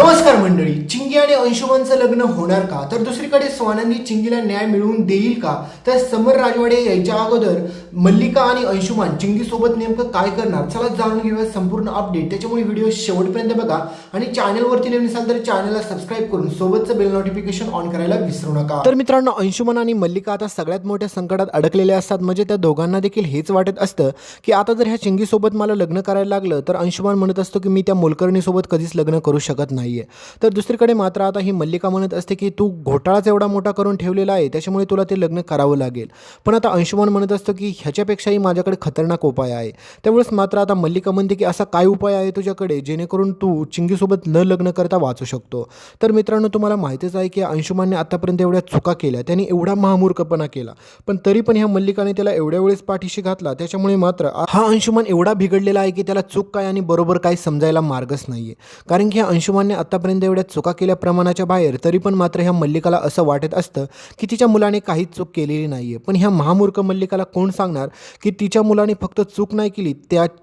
नमस्कार मंडळी. चिंगी आणि अंशुमनचं लग्न होणार का? तर दुसरीकडे स्वानंदी चिंगीला न्याय मिळवून देईल का? तर समर राजवाडे यायच्या अगोदर मल्लिका आणि अंशुमन चिंगी सोबत नेमकं काय करणार, चला जाणून घेऊया संपूर्ण अपडेट. त्याच्यामुळे व्हिडिओ शेवटपर्यंत बघा आणि चॅनलवरती नवीन असाल तर चॅनलला सबस्क्राईब करून सोबतचं बेल नोटिफिकेशन ऑन करायला विसरू नका. तर मित्रांनो, अंशुमन आणि मल्लिका आता सगळ्यात मोठ्या संकटात अडकलेले असतात. म्हणजे त्या दोघांना देखील हेच वाटत असतं की आता जर ह्या चिंगीसोबत मला लग्न करायला लागलं तर अंशुमन म्हणत असतो की मी त्या मोलकरणीसोबत कधीच लग्न करू शकत नाहीये. तर दुसरीकडे मात्र आता ही मल्लिका म्हणत असते की तू घोटाळाच एवढा मोठा करून ठेवलेला आहे, त्याच्यामुळे तुला ते लग्न करावं लागेल. पण आता अंशुमन म्हणत असतो की ह्याच्यापेक्षाही माझ्याकडे खतरनाक उपाय आहे. त्यावेळेस मात्र आता मल्लिका म्हणते की असा काय उपाय आहे तुझ्याकडे जेणेकरून तू चिंगीसोबत न लग्न करता वाचू शकतो. तर मित्रांनो, तुम्हाला माहितीच आहे की अंशुमनने आतापर्यंत एवढ्या चुका केल्या, त्यांनी एवढा महामूर्खपणा केला, पण तरी पण ह्या मल्लिकाने त्याला एवढ्या वेळेस पाठीशी घातला. त्याच्यामुळे मात्र हा अंशुमन एवढा बिघडलेला आहे की त्याला चूक काय आणि बरोबर काय समजायला मार्गच नाहीये. कारण की ह्या अंशुमनने आतापर्यंत एवढ्या चुका केल्या प्रमाणाच्या बाहेर, तरी पण मात्र ह्या मल्लिकाला असं वाटत असतं की तिच्या मुलाने काहीच चूक केलेली नाहीये. पण ह्या महामूर्ख मल्लिकाला कोण सांगणार की तिच्या मुलाने फक्त चूक नाही केली,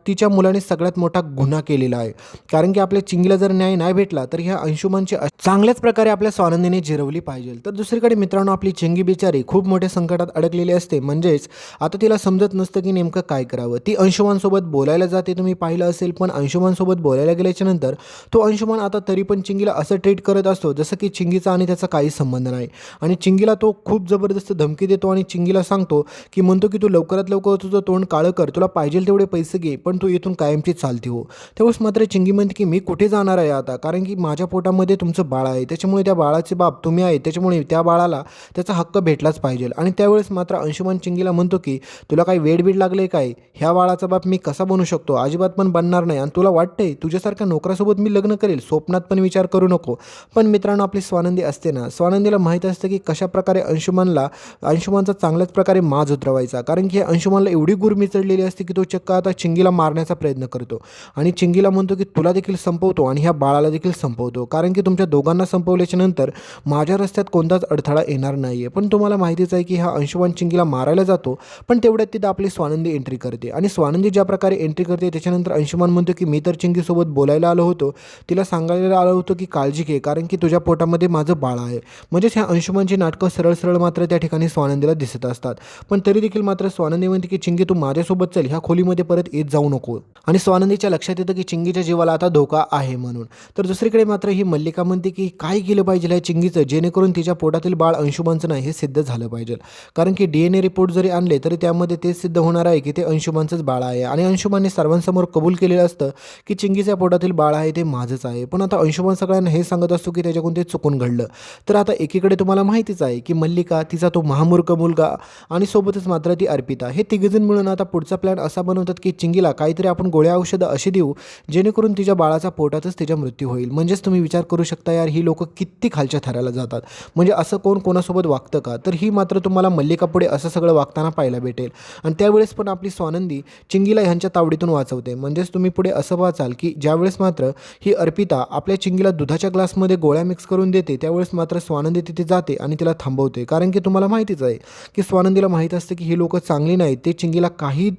तिच्या मुलाने सगळ्यात मोठा गुन्हा केलेला आहे. कारण की आपल्या चिंगीला जर न्याय नाही भेटला तर ह्या अंशुमनची चांगल्याच प्रकारे आपल्या स्वानंदीने जिरवली पाहिजे. तर दुसरीकडे मित्रांनो, आपली चिंगी बिचारी खूप मोठ्या संकटात अडकलेली असते. म्हणजेच आता तिला समजत नसतं की नेमकं काय करावं. ती अंशुमनसोबत बोलायला जाते, तुम्ही पाहिलं असेल, पण अंशुमनसोबत बोलायला गेल्याच्या नंतर तो अंशुमन आता तरी पण चिंगीला असं ट्रीट करत असतो जसं की चिंगीचा आणि त्याचा काही संबंध नाही. आणि चिंगीला तो खूप जबरदस्त धमकी देतो आणि चिंगीला सांगतो की म्हणतो की तू लवकरात लवकर तुझं तोंड काळं कर, तुला पाहिजे तेवढे पैसे घे, पण तू इथून कायमची चालती हो. त्यावेळेस मात्र चिंगी म्हणते की मी कुठे जाणार आहे आता, कारण की माझ्या पोटामध्ये तुमचं बाळ आहे, त्याच्यामुळे त्या बाळाचे बाप तुम्ही आहे, त्याच्यामुळे त्या बाळाला त्याचा हक्क भेटलाच पाहिजे. आणि त्यावेळेस मात्र अंशुमन चिंगीला म्हणतो की तुला काही वेडबीड लागले काय, ह्या बाळाचा बाप मी कसा बनू शकतो, अजिबात पण बनणार नाही. आणि तुला वाटतंय तुझ्यासारख्या नोकरासोबत मी लग्न करेल, स्वप्नात पण विचार करू नको. पण मित्रांनो, आपली स्वानंदी असते ना, स्वानंदीला माहीत असतं की कशाप्रकारे अंशुमनचा चांगल्याच प्रकारे माज उतरवायचा. कारण की अंशुमनला एवढी गुरमी चढलेली असते की तो चक्क आता चिंगीला मारण्याचा प्रयत्न करतो आणि चिंगीला म्हणतो की तुला देखील संपवतो आणि ह्या बाळाला देखील संपवतो, कारण की तुमच्या दोघांना संपवल्याच्या नंतर माझ्या रस्त्यात कोणताच अडथळा येणार नाही आहे. पण तुम्हाला माहितीच आहे की हा अंशुमन चिंगीला मारायला जातो, पण तेवढ्यात तिथं आपली स्वानंदी एंट्री करते. आणि स्वानंदी ज्या प्रकारे एंट्री करते त्याच्यानंतर अंशुमन म्हणतो की मी तर चिंगीसोबत बोलायला आलो होतो, तिला सांगायला आलो होतो की काळजी घे, कारण की तुझ्या पोटामध्ये माझं बाळ आहे. म्हणजेच ह्या अंशुमनची नाटकं सरळ सरळ मात्र त्या ठिकाणी स्वानंदीला दिसत असतात. पण तरी देखील मात्र स्वानंदी म्हणते की चिंगी तू माझ्यासोबत चल, ह्या खोलीमध्ये परत येत जाऊ नको. आणि स्वानंदीच्या लक्षात येतं की चिंगीच्या जीवाला आता धोका आहे म्हणून. तर दुसरीकडे मात्र ही मल्लिका म्हणते की काय केलं पाहिजे ह्या चिंगीचं जेणेकरून तिच्या पोटातील बाळ अंशुमनचं नाही हे सिद्ध झालं पाहिजे. कारण की DNA रिपोर्ट जरी आणले तरी त्यामध्ये तेच सिद्ध होणार आहे की ते अंशुमनचंच बाळ आहे. आणि अंशुमनने सर्वांसमोर कबूल केलेलं असतं की चिंगीच्या पोटातील बाळ आहे ते माझंच आहे. पण आता अंशुमन सगळ्यांना हे सांगत असतो की त्याच्याकडून ते चुकून घडलं. तर आता एकीकडे तुम्हाला माहितीच आहे की मल्लिका, तिचा तो महामूर्ख मुलगा आणि सोबतच मात्र ती अर्पिता, हे तिघेजण मिळून आता पुढचा प्लॅन असा बनवतात की चिंगीला काहीतरी आपण गोळ्या औषधं अशी देऊ जेणेकरून तिच्या बाळाचा पोटातच तिचा मृत्यू होईल. म्हणजेच तुम्ही विचार करू शकता यार, ही लोक किती खालच्या थराला जातात. म्हणजे असं कोण कोणासोबत वागतं का? तर ही मात्र तुम्हाला मल्लिका पुढे असं सगळं वागताना पाहायला भेटेल. आणि त्यावेळेस पण आपली स्वानंदी चिंगीला ह्यांच्या तावडीतून वाचवते. म्हणजेच तुम्ही पुढे असं वाचाल की ज्यावेळेस मात्र ही अर्पिता आपल्या चिंगीला दुधाच्या ग्लासमध्ये गोळ्या मिक्स करून देते त्यावेळेस मात्र स्वानंदी तिथे जाते आणि तिला थांबवते. कारण की तुम्हाला माहितीच आहे की स्वानंदीला माहीत असते की ही लोक चांगली नाहीत, ते चिंगीला काही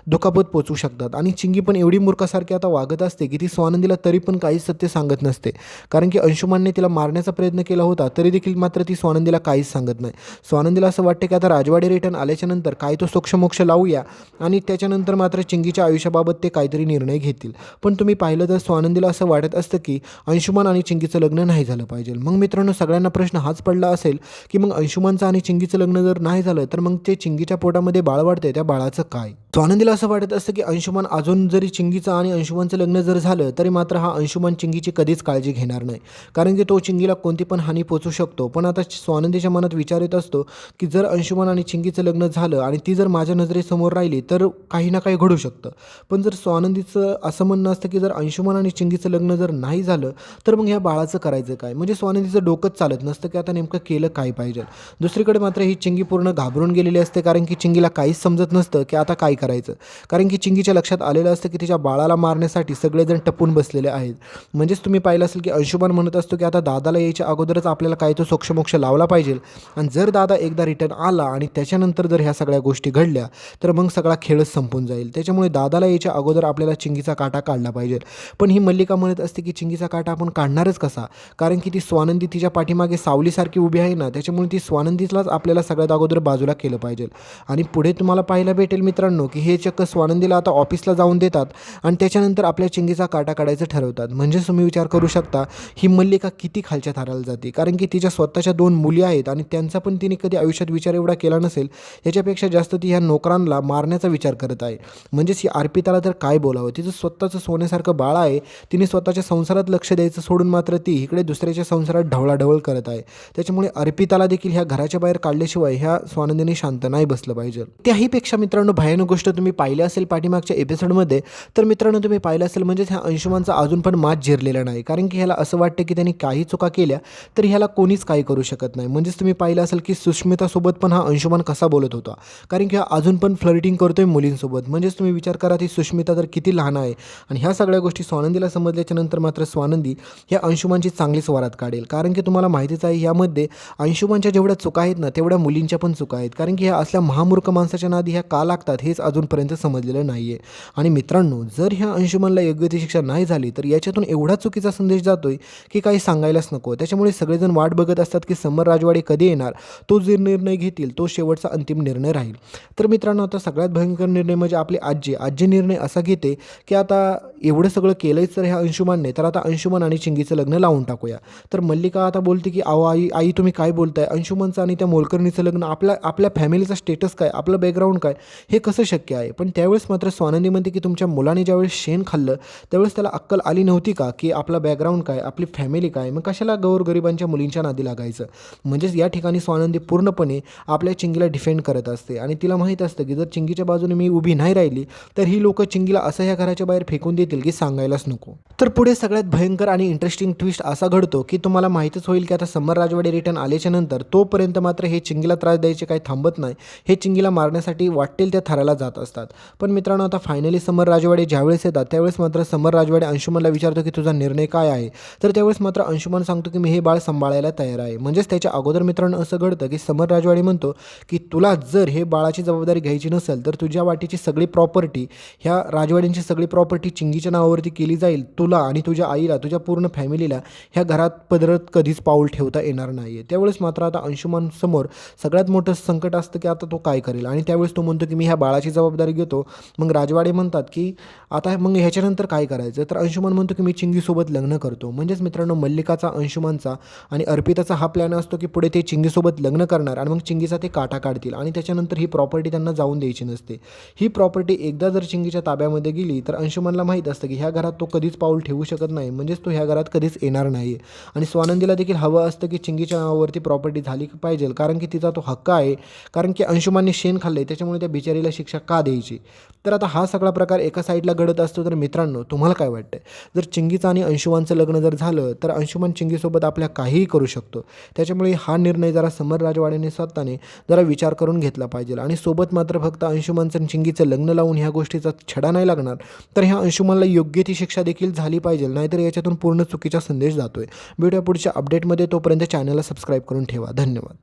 दुखापत पोचवू शकतात. आणि चिंगी पण एवढी मूर्खासारखी आता वागत असते की ती स्वानंदीला तरी पण काहीच सत्य सांगत नसते. कारण की अंशुमनने तिला मारण्याचा प्रयत्न केला होता तरी देखील मात्र ती स्वानंदीला काहीच सांगत नाही. स्वानंदीला असं वाटतं की आता राजवाडे रिटर्न आल्याच्या नंतर काय तो सोक्षमोक्ष लावूया आणि त्याच्यानंतर मात्र चिंगीच्या आयुष्याबाबत ते काहीतरी निर्णय घेतील. पण तुम्ही पाहिलं तर स्वानंदीला असं वाटत असतं की अंशुमन आणि चिंगीचं लग्न नाही झालं पाहिजे. मग मित्रांनो, सगळ्यांना प्रश्न हाच पडला असेल की मग अंशुमनचं आणि चिंगीचं लग्न जर नाही झालं तर मग ते चिंगीच्या पोटामध्ये बाळ वाढते, त्या बाळाचं काय? स्वानंदीला असं वाटत असतं की अंशुमन अजून जरी चिंगीचं आणि अंशुमनचं लग्न जर झालं तरी मात्र हा अंशुमन चिंगीची कधीच काळजी घेणार नाही, कारण की तो चिंगीला कोणती पण हानी पोचू शकतो. पण आता स्वानंदीच्या मनात विचार येत असतो की जर अंशुमन आणि चिंगीचं लग्न झालं आणि ती जर माझ्या नजरेसमोर राहिली तर काही ना काही घडू शकतं. पण जर स्वानंदीचं असं म्हणणं असतं की जर अंशुमन आणि चिंगीचं लग्न जर नाही झालं तर मग ह्या बाळाचं करायचं काय? म्हणजे स्वानंदीचं डोकंच चालत नसतं की आता नेमकं केलं काय पाहिजे. दुसरीकडे मात्र ही चिंगी पूर्ण घाबरून गेलेली असते, कारण की चिंगीला काहीच समजत नसतं की आता काय करायचं. कारण की चिंगीच्या लक्षात आलेलं असतं की तिच्या बाळाला मारण्यासाठी सगळेजण टपून बसलेले आहेत. म्हणजेच तुम्ही पाहिलं असेल की अंशुमान म्हणत असतो की आता दादाला यायच्या अगोदरच आपल्याला काय तो सोक्षमोक्ष लावला पाहिजे आणि जर दादा एकदा रिटर्न आला आणि त्याच्यानंतर जर ह्या सगळ्या गोष्टी घडल्या तर मग सगळा खेळच संपून जाईल. त्याच्यामुळे दादाला यायच्या अगोदर आपल्याला चिंगीचा काटा काढला पाहिजे. पण ही मल्लिका म्हणत असते की चिंगीचा काटा आपण काढणारच कसा, कारण की ती स्वानंदी तिच्या पाठीमागे सावलीसारखी उभी आहे ना, त्याच्यामुळे ती स्वानंदीलाच आपल्याला सगळ्यात अगोदर बाजूला केलं पाहिजे. आणि पुढे तुम्हाला पाहायला भेटेल मित्रांनो की हे चक्क स्वानंदीला आता ऑफिसला जाऊन देतात आणि त्याच्यानंतर आपल्या चिंगीचा काटा काढायचं ठरवतात. म्हणजेच तुम्ही विचार करू शकता ही मल्लिका किती खालच्या थराला जाते, कारण की तिच्या स्वतःच्या 2 मुली आहेत आणि त्यांचा पण तिने कधी आयुष्यात विचार एवढा केला नसेल. याच्यापेक्षा जास्त ती ह्या नोकरांना मारण्याचा विचार करत आहे. म्हणजेच ही अर्पिताला तर काय बोलावं, तिचं स्वतःचं सोन्यासारखं बाळ आहे, तिने स्वतःच्या संसारात लक्ष द्यायचं सोडून मात्र ती इकडे दुसऱ्याच्या संसारात ढवळाढवळ करत आहे. त्याच्यामुळे अर्पिताला देखील ह्या घराच्या बाहेर काढल्याशिवाय ह्या स्वानंदीने शांत नाही बसलं पाहिजे. त्याहीपेक्षा मित्रांनो भयानक गोष्ट तुम्ही पाहिली असेल पाठीमागच्या एपिसोडमध्ये, तर मित्रांनो तुम्ही पाहिलं असेल म्हणजेच ह्या अंशुमानचा अजून पण मात जिरलेला नाही. कारण की ह्याला असं वाटतं की त्यांनी काही चुका केल्या तर ह्याला कोणीच काही करू शकत नाही. म्हणजेच तुम्ही पाहिलं असेल की सुष्मितासोबत पण हा अंशुमान कसा बोलत होता, कारण की हा अजून पण फ्लर्टिंग करतोय मुलींसोबत. म्हणजेच तुम्ही विचार करा ती सुष्मिता तर किती लहान आहे आणि ह्या सगळ्या गोष्टी स्वानंदीला समजल्याच्या नंतर मात्र स्वानंदी ह्या अंशुमानची चांगलीच वरात काढेल. कारण की तुम्हाला माहितीच आहे यामध्ये अंशुमानच्या जेवढ्या चुका आहेत ना तेवढ्या मुलींच्या पण चुका आहेत. कारण की ह्या असल्या महामूर्ख माणसाच्या नादी ह्या का लागतात हेच अजूनपर्यंत समजलेलं नाही आहे. आणि मित्रांनो जर ह्या अंशुमानला योग्य ती शिक्षा नाही झाली तर याच्यातून एवढा चुकीचा संदेश जातोय की काही सांगायलाच नको. त्याच्यामुळे सगळेजण वाट बघत असतात की समर राजवाडे कधी येणार, तो जे निर्णय घेतील तो शेवटचा अंतिम निर्णय राहील. तर मित्रांनो आता सगळ्यात भयंकर निर्णय म्हणजे आपली आजी निर्णय असा घेते की आता एवढं सगळं केलंच तर ह्या अंशुमानने, तर आता अंशुमान आणि चिंगीचं लग्न लावून टाकूया. तर मल्लिका आता बोलते की अहो आई तुम्ही काय बोलताय, अंशुमानचं आणि त्या मोलकर्णीचं लग्न, आपल्या फॅमिलीचा स्टेटस काय, आपलं बॅकग्राऊंड काय, हे कसं शक्य आहे. पण त्यावेळेस मात्र स्वानंदी म्हणते की तुमच्या मुलाने ज्यावेळेस शेण खाल्लं त्यावेळेस त्याला अक्कल आली नव्हती का की आपला बॅकग्राऊंड काय, आपली फॅमिली काय, मग कशाला गोरगरिबांच्या मुलींच्या नादी लागायचं. म्हणजेच या ठिकाणी स्वानंदी पूर्णपणे आपल्या चिंगीला डिफेंड करत असते आणि तिला माहीत असतं की जर चिंगीच्या बाजूने मी उभी नाही राहिली तर ही लोक चिंगीला असं ह्या घराच्या बाहेर फेकून देतील की सांगायलाच नको. तर पुढे सगळ्यात भयंकर आणि इंटरेस्टिंग ट्विस्ट असा घडतो की तुम्हाला माहीतच होईल की आता समर राजवाडे रिटर्न आल्याच्या नंतर तोपर्यंत मात्र हे चिंगीला त्रास द्यायचे काही थांबत नाही. हे चिंगीला मारण्यासाठी वाटेल त्या थराला जात असतात. पण मित्रांनो आता फायनली समर राजवाडे ज्यावेळेस येतात त्यावेळेस मात्र समर राजवाडे अंशुमनला विचारतो की तुझा निर्णय काय आहे. तर त्यावेळेस मात्र अंशुमन सांगतो की मी हे बाळ सांभाळायला तयार आहे. म्हणजेच त्याच्या अगोदर मित्रांनो असं घडतं की समर राजवाडे म्हणतो की तुला जर हे बाळाची जबाबदारी घ्यायची नसेल तर तुझ्या वाटीची सगळी प्रॉपर्टी, ह्या राजवाड्यांची सगळी प्रॉपर्टी चिंगीच्या नावावरती केली जाईल. तुला आणि तुझ्या आईला, तुझ्या पूर्ण फॅमिलीला ह्या घरात पदरात कधीच पाऊल ठेवता येणार नाही आहे. त्यावेळेस मात्र आता अंशुमन समोर सगळ्यात मोठं संकट असतं की आता तो काय करेल. आणि त्यावेळेस तो म्हणतो की मी ह्या बाळाची जबाबदारी घेतो. मग राजवाडे म्हणतात की आता मग ह्याच्यानंतर काय करायचं. तर अंशुमन म्हणतो की मी चिंगीसोबत लग्न करतो. म्हणजेच मित्रांनो मल्लिकाचा, अंशुमनचा आणि अर्पिताचा हा प्लॅन असतो की पुढे ते चिंगीसोबत लग्न करणार आणि मग चिंगीचा ते काटा काढतील आणि त्याच्यानंतर ही प्रॉपर्टी त्यांना जाऊन द्यायची नसते. ही प्रॉपर्टी एकदा जर चिंगीच्या ताब्यामध्ये गेली तर अंशुमनला माहीत असतं की ह्या घरात तो कधीच पाऊल ठेवू शकत नाही. म्हणजेच तो ह्या घरात कधीच येणार नाही. आणि स्वानंदीला देखील हवं असतं की चिंगीच्या नावावरती प्रॉपर्टी झाली पाहिजे, कारण की तिचा तो हक्क आहे. कारण की अंशुमनने शेण खाल्ले त्याच्यामुळे त्या बिचारीला शिक्षा का द्यायची. तर आता हा सगळा प्रकार एका साईडला घडत असतो. तर मित्रांनो तुम्हाला काय वाटतं, जर चिंगीचं आणि अंशुमानचं लग्न जर झालं तर अंशुमन चिंगीसोबत आपल्या काहीही करू शकतो. त्याच्यामुळे हा निर्णय जरा समर राजवाडेने स्वतःने जरा विचार करून घेतला पाहिजे. आणि सोबत मात्र फक्त अंशुमनचं आणि चिंगीचं लग्न लावून ह्या गोष्टीचा छडा नाही लागणार, तर ह्या अंशुमनला योग्य ती शिक्षा देखील झाली पाहिजे, नाहीतर याच्यातून पूर्ण चुकीचा संदेश जातोय. भेटूया पुढच्या अपडेटमध्ये. तोपर्यंत चॅनलला सबस्क्राईब करून ठेवा. धन्यवाद.